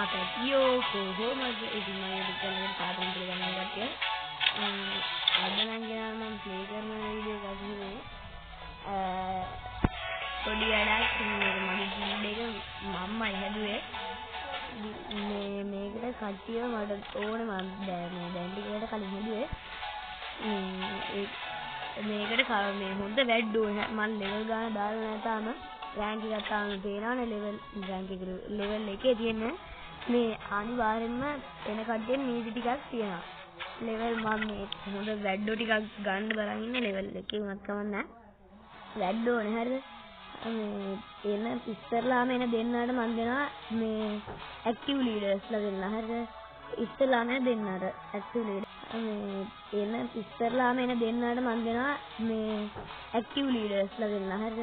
පැටියෝ කොහොමද ඉතින් මම ඉතින් පාඩම් පිළිගන්න කට්ටිය අද නම් ගෙනා මම ප්ලේ කරන වීඩියෝ එකක් නෙමෙයි පොඩි වැඩක් මගේ ගීඩ් එක මම්මයි හැදුවේ මේකට කට්ටිය මට ඕනේ මම දැන් ටිකකට කලින් හැදුවේ මේකට මේ හොඳ වැඩ ඕනේ මම ලෙවල් ගන්න දාලා නැතාම රෑන්ක් එකක් තාම පේනවනේ රෑන්ක් එක ලෙවල් එකේ තියෙන මේ අනිවාර්යෙන්ම එන කඩේ නීති ටිකක් තියෙනවා ලෙවල් මම මේ හොඳ වැඩෝ ටිකක් ගන්න බලන් ඉන්නේ ලෙවල් එකේ උනත් කමක් වැඩ ඕනේ හරිද මේ එන ඉස්සරලාම එන දෙන්නාට මම දෙනවා මේ ඇක්ටිව් ලීඩර්ස්ලා දෙන්න හරිද ඉස්සරලාම දෙන්නාට ඇක්ටිව් ලීඩර් මේ එන ඉස්සරලාම එන දෙන්නාට මම දෙනවා මේ ඇක්ටිව් ලීඩර්ස්ලා දෙන්න හරිද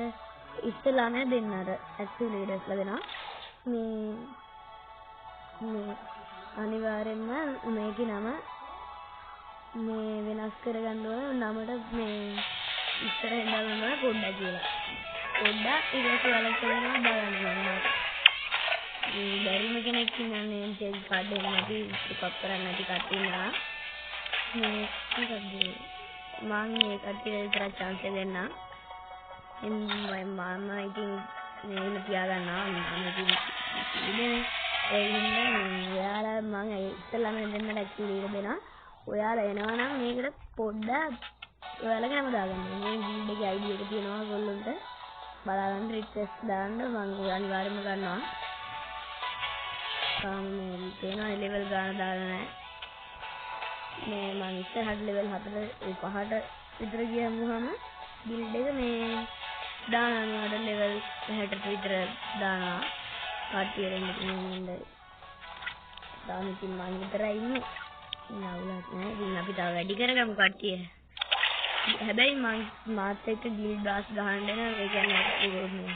ඉස්සලාම දෙන්නට ඇක්ටිව් ලීඩර්ස්ලා දෙනවා මේ අනිවාර්යෙන්ම මේකේ නම මේ වෙනස් කරගන්න ඕන නමට මේ ඉස්සරහින් දාන්න ඕන පොඩ්ඩක් කියලා පොඩ්ඩක් ඊට වලක් කරනවා බලන්න මම බැරිම කෙනෙක් ඉන්නනේ චෙක් කාඩ් එක නැති පිකප් කරන්න නැති කට්ටිය ඉන්නවා මේ මොකද මම මේ කට්ටියට විතර chance එක දෙන්නම් මම ඉතින් මේක තියාගන්නවා මම ඉතින් ඒ ඉන්නේ ඔයාලා මම ඉස්සෙල්ලාම දෙන්නට ඇක්ටිව් එක දෙනවා ඔයාලා එනවා නම් මේකට පොඩ්ඩක් ඔයාලගේ නම දාගන්න මේ ගීඩ් එකේ ID එක තියෙනවා ඔයගොල්ලන්ට බලාගන්න රික්වෙස්ට් දාන්න මම අනිවාර්යයෙන්ම ගන්නවා මේ තේනවා ලෙවල් ගන්න දාලා නැහැ මේ මම ඉස්සරහට ලෙවල් 4 5ට විතර ගියමුහම ගිල්ඩ් එක මේ දානවා ලෙවල් 60ට විතර දානවා කට්ටියට ඉන්නේ දාන ඉතින් මම විතරයි ඉන්නේ නවුලක් නෑ ඉතින් අපි තව වැඩි කරගමු කට්ටිය හැබැයි මම මාත් එක්ක ගිල්ඩ් බාස් ගහන්න යන ඒ කියන්නේ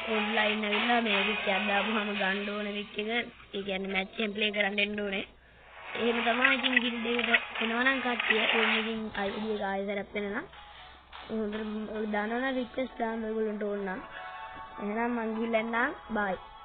ඔන්ලයින් ඇවිල්ලා මේක කියද්දාපුවම ගන්න ඕන වික් එක ඒ කියන්නේ මැච් එකෙන් ප්ලේ කරන්න එන්න ඕනේ එහෙම තමයි ඉතින් ගිල්ඩ් එකට එනවනම් කට්ටිය ඕනෙකින් ID එක ආයෙත් වෙනවා හොඳට දානවා රික්වෙස්ට් දාන්න ඔයගොල්ලන්ට ඕන නම් එහෙනම් මං ගිහලා එන්නම් බයි